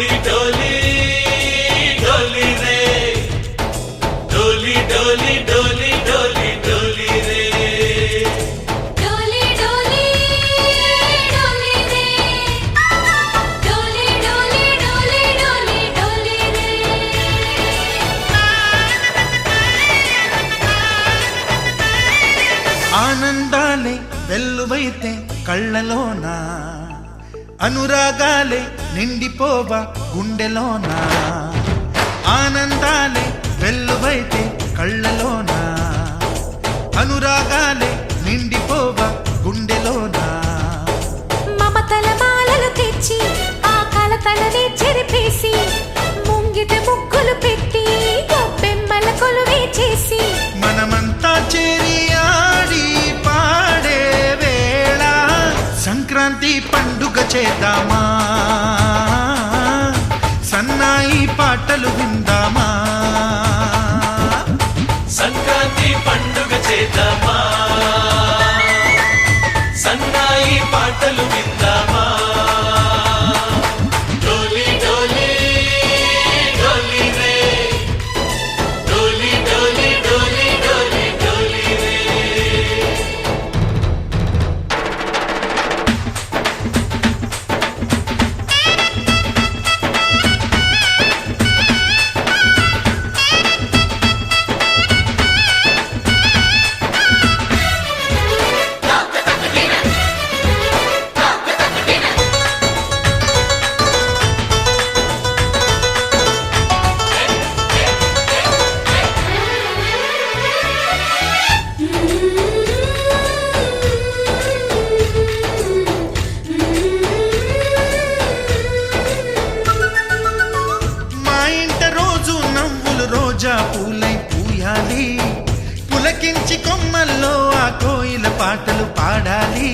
डोली डोली डोली रे डोली डोली डोली डोली डोली रे डोली डोली डोली रे डोली डोली डोली डोली डोली रे ఆనందాలే వెల్లువైతే కళ్ళలోనా అనురాగాలే నిండిపోవా గుండెలోనా ఆనందాలే వెల్లువైతే కళ్ళలోనా అనురాగాలే నిండిపోవా గుండెలోనా మమతల మాలలు తెచ్చి ఆ కలతలని చెరిపేసి ముంగిట ముగ్గులు పెట్టి గొప్పెమ్మల కొలువే చేసి మనమంతా చేరి ఆడి పాడే వేళ సంక్రాంతి పండుగ చేద్దామా సన్నాయి పాటలు విందామా సంక్రాంతి పండుగ చేద్దామా సన్నాయి పాటలు విందామా డోలి డోలి డోలి రే డోలి డోలి డోలి డోలి డోలి రే మా ఇంట రోజు నవ్వులు రోజా పూలై పూయాలి పులకించి కొమ్మల్లో ఆ కోయిల పాటలు పాడాలి